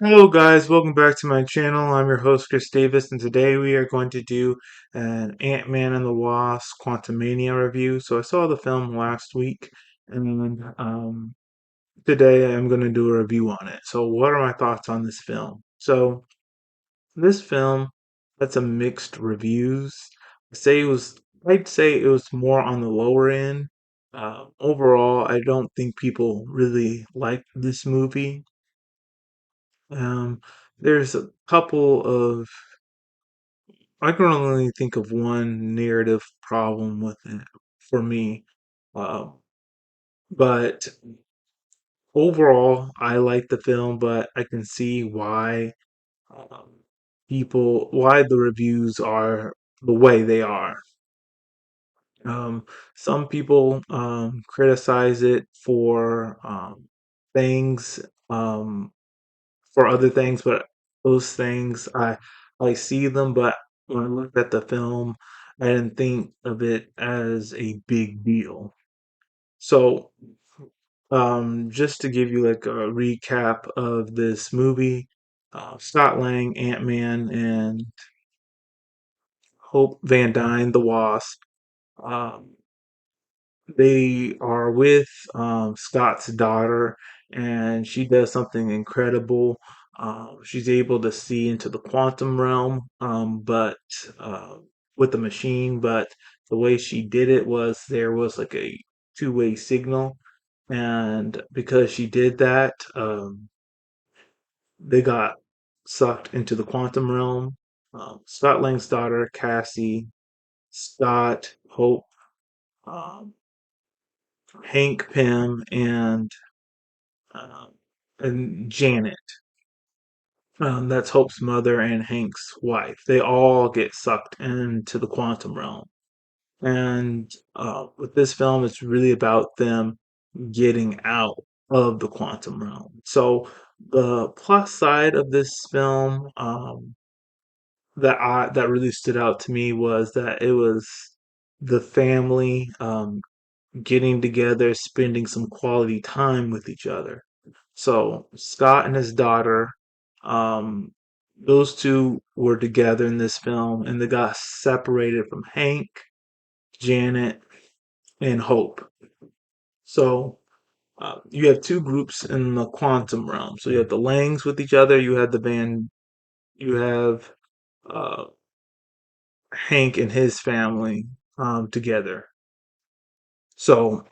Hello guys, welcome back to my channel. I'm your host Chris Davis, and today we are going to do an Ant-Man and the Wasp Quantumania review. So I saw the film last week, and today I'm going to do a review on it. So what are my thoughts on this film? So this film had some mixed reviews. I'd say it was more on the lower end. Overall, I don't think people really liked this movie. Um, there's a couple of I can only think of one narrative problem with it for me. Uh, but overall, I like the film, but I can see um, why the reviews are the way they are. Um, some people criticize it for things um, for other things, but those things I see them, but when I looked at the film, I didn't think of it as a big deal. So, just to give you like a recap of this movie, Scott Lang, Ant-Man, and Hope Van Dyne, the Wasp. Um, they are with Scott's daughter, and she does something incredible. She's able to see into the quantum realm, but uh, with the machine. But the way she did it was there was like a two-way signal, and because she did that, they got sucked into the quantum realm. Scott Lang's daughter, Cassie, Scott, Hope, um, Hank Pym, um, and Janet. That's Hope's mother and Hank's wife. They all get sucked into the quantum realm. And with this film, it's really about them getting out of the quantum realm. So the plus side of this film that really stood out to me was that it was the family getting together, spending some quality time with each other. So Scott and his daughter, um, those two were together in this film, and they got separated from Hank, Janet, and Hope. So you have two groups in the quantum realm. So you have the Langs with each other. You have uh, Hank and his family together. So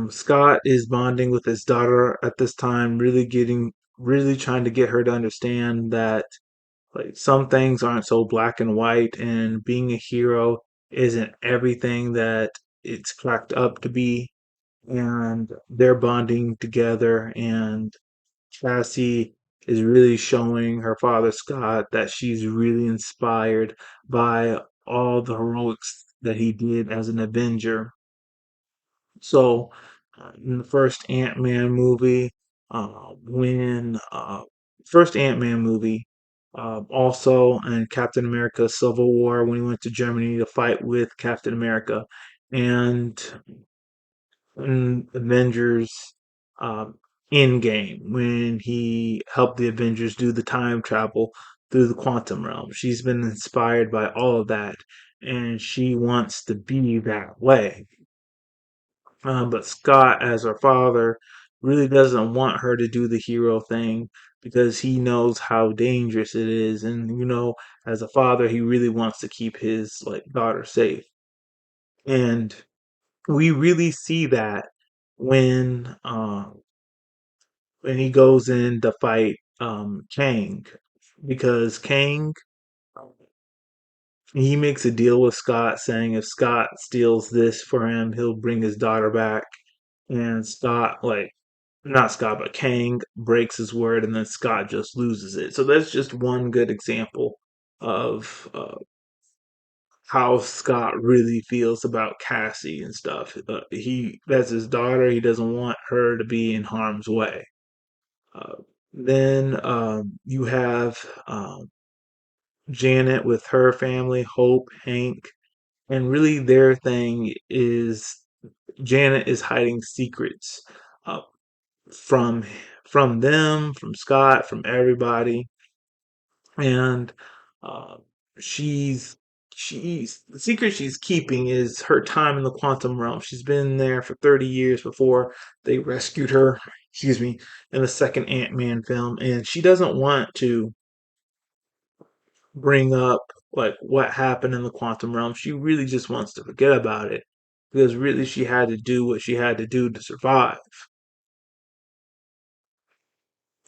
Scott is bonding with his daughter at this time, really trying to get her to understand that like some things aren't so black and white, and being a hero isn't everything that it's cracked up to be. And they're bonding together, and Cassie is really showing her father Scott that she's really inspired by all the heroics that he did as an Avenger. So, in the first Ant-Man movie, when first Ant-Man movie, also in Captain America: Civil War, when he went to Germany to fight with Captain America, and in Avengers um, Endgame, when he helped the Avengers do the time travel through the quantum realm. She's been inspired by all of that, and she wants to be that way. But Scott, as her father, really doesn't want her to do the hero thing because he knows how dangerous it is, and as a father, he really wants to keep his like daughter safe. And we really see that when when he goes in to fight Kang, because Kang he makes a deal with Scott saying if Scott steals this for him, he'll bring his daughter back. And Scott, like, not Scott, but Kang breaks his word, and then Scott just loses it. So that's just one good example of how Scott really feels about Cassie and stuff. That's his daughter. He doesn't want her to be in harm's way. Uh, then you have Janet with her family, Hope, Hank, and really their thing is Janet is hiding secrets uh, from from them, from Scott, from everybody, and uh, she's she's the secret she's keeping is her time in the quantum realm. She's been there for 30 years before they rescued her. Excuse me, in the second Ant-Man film, and she doesn't want to bring up like what happened in the quantum realm. She really just wants to forget about it because really she had to do what she had to do to survive.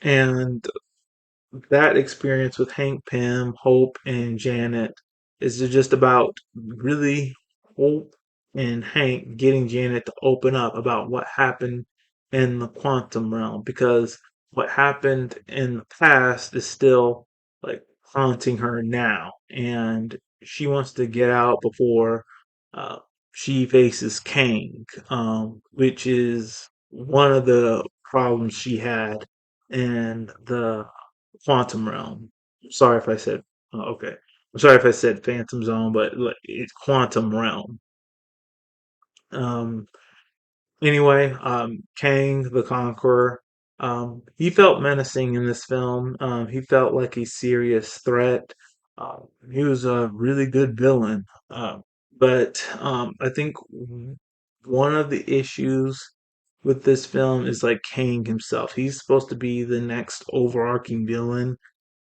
And that experience with Hank Pym, Hope, and Janet is just about really Hope and Hank getting Janet to open up about what happened in the quantum realm because what happened in the past is still like haunting her now, and she wants to get out before uh, she faces Kang, which is one of the problems she had in the quantum realm. Sorry if I said okay. I'm sorry if I said Phantom Zone, but like, it's quantum realm. Um, Anyway, Kang the Conqueror, he felt menacing in this film. He felt like a serious threat. He was a really good villain. But I think one of the issues with this film is like Kang himself. He's supposed to be the next overarching villain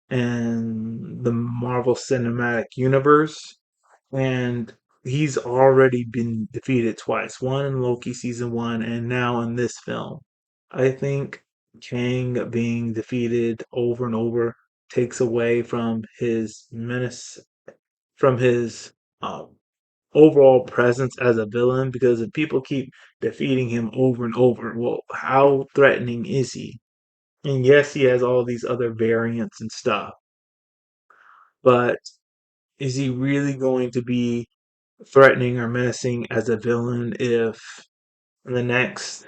in the Marvel Cinematic Universe, and he's already been defeated twice. One in Loki season one, and now in this film. I think Kang being defeated over and over takes away from his menace, from his um, overall presence as a villain. Because if people keep defeating him over and over, well, how threatening is he? And yes, he has all these other variants and stuff, but is he really going to be threatening or menacing as a villain if the next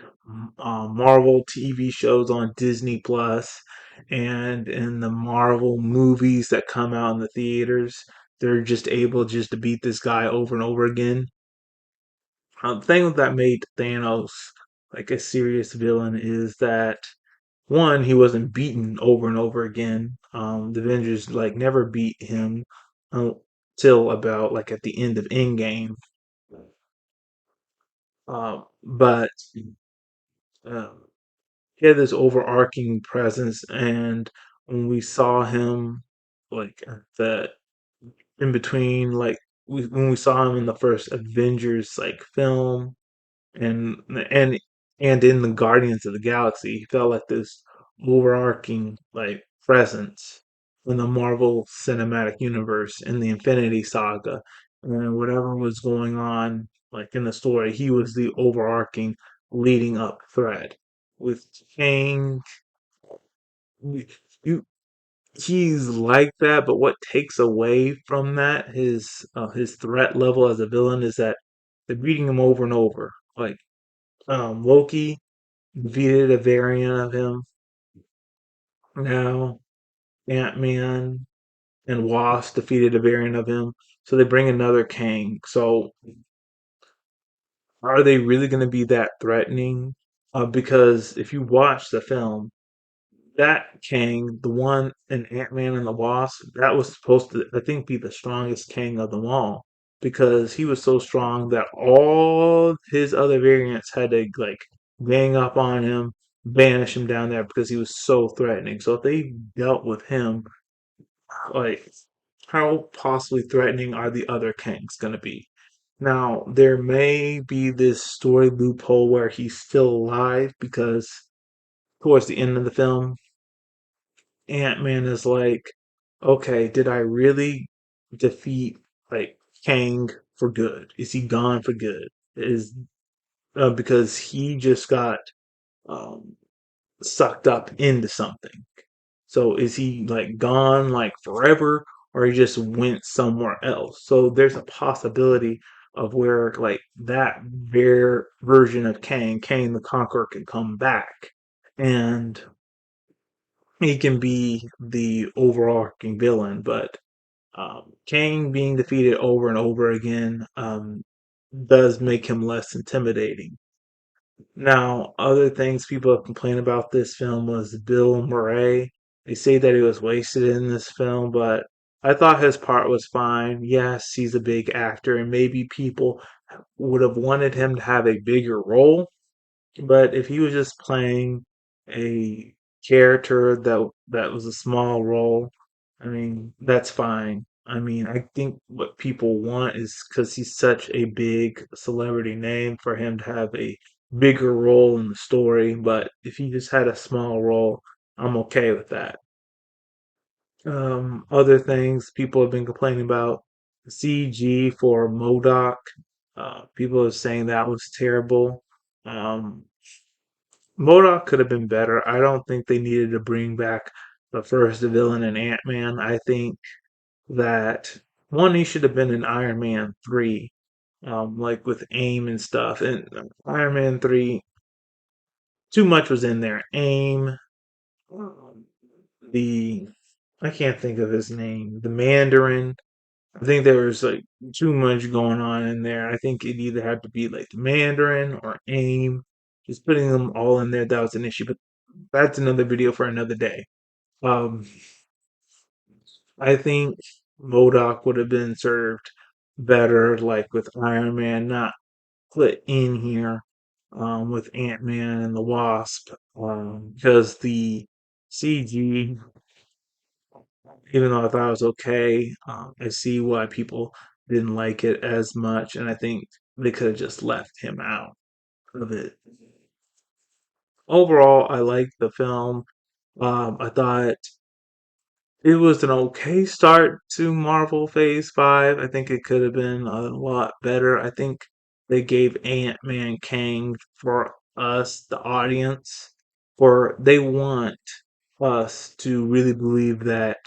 Marvel TV shows on Disney Plus and in the Marvel movies that come out in the theaters, they're just able just to beat this guy over and over again? The thing that made Thanos like a serious villain is that one, he wasn't beaten over and over again. The Avengers like never beat him until about like at the end of Endgame. But um, he had this overarching presence, and when we saw him, like the in between, like when we saw him in the first Avengers like film, and and and in the Guardians of the Galaxy, he felt like this overarching like presence in the Marvel Cinematic Universe in the Infinity Saga, and whatever was going on like in the story, he was the overarching leading up thread. With Kang, you he's like that, but what takes away from that his threat level as a villain is that they're beating him over and over. Like Loki defeated a variant of him. Now Ant-Man and Wasp defeated a variant of him. So they bring another Kang. So are they really going to be that threatening? Because if you watch the film, that Kang, the one in Ant-Man and the Wasp, that was supposed to, I think, be the strongest Kang of them all. Because he was so strong that all his other variants had to like gang up on him, banish him down there because he was so threatening. So if they dealt with him, like how possibly threatening are the other Kangs gonna be? Now, there may be this story loophole where he's still alive because towards the end of the film, Ant-Man is like, okay, did I really defeat like Kang for good? Is he gone for good? Is because he just got um, sucked up into something. So is he like gone like forever, or he just went somewhere else? So there's a possibility of where like that version of Kang the Conqueror, can come back, and he can be the overarching villain. But Kang being defeated over and over again does make him less intimidating. Now, other things people have complained about this film was Bill Murray. They say that he was wasted in this film, but I thought his part was fine. Yes, he's a big actor, and maybe people would have wanted him to have a bigger role. But if he was just playing a character that was a small role, I mean, that's fine. I mean, I think what people want is because he's such a big celebrity name for him to have a bigger role in the story. But if he just had a small role, I'm okay with that. Other things people have been complaining about CG for Modoc. People are saying that was terrible. Um, Modoc could have been better. I don't think they needed to bring back the first villain in Ant-Man. I think that one, he should have been in Iron Man 3, like with AIM and stuff. And Iron Man 3, too much was in there. AIM, um, the, I can't think of his name, the Mandarin. I think there was like too much going on in there. I think it either had to be like the Mandarin or AIM. Just putting them all in there, that was an issue. But that's another video for another day. Um, I think Modoc would have been served better, like with Iron Man, not put in here with Ant Man and the Wasp, because the CG, even though I thought it was okay, I see why people didn't like it as much, and I think they could have just left him out of it. Overall, I liked the film. I thought it was an okay start to Marvel Phase 5. I think it could have been a lot better. I think they gave Ant-Man Kang for us, the audience, for they want us to really believe that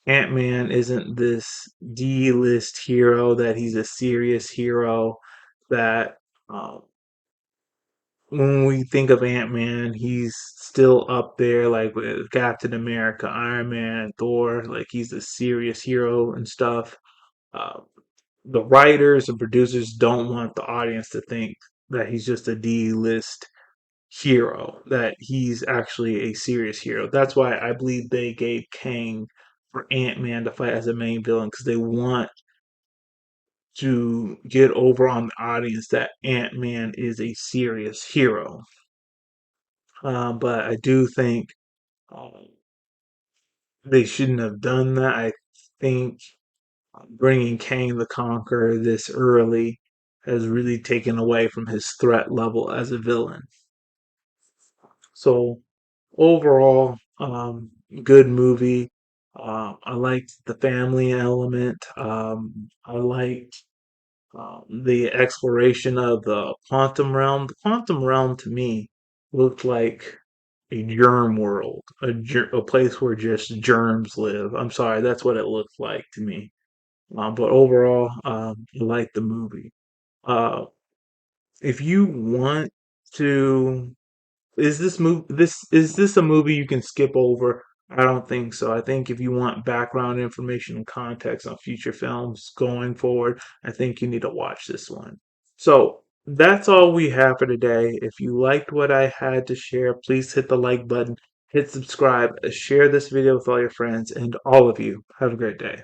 Ant-Man isn't this D-list hero, that he's a serious hero, that um, when we think of Ant Man, he's still up there, like with Captain America, Iron Man, Thor. Like he's a serious hero and stuff. Uh, the writers and producers don't want the audience to think that he's just a D list hero, that he's actually a serious hero. That's why I believe they gave Kang for Ant Man to fight as a main villain because they want to get over on the audience that Ant Man is a serious hero. But I do think um, they shouldn't have done that. I think bringing Kang the Conqueror this early has really taken away from his threat level as a villain. So overall, good movie. I liked the family element. I liked the exploration of the quantum realm. The quantum realm to me looked like a germ world, a place where just germs live. I'm sorry, that's what it looked like to me. But overall, I like the movie. Uh, if you want to, is this a movie you can skip over? I don't think so. I think if you want background information and context on future films going forward, I think you need to watch this one. So that's all we have for today. If you liked what I had to share, please hit the like button, hit subscribe, share this video with all your friends, and all of you have a great day.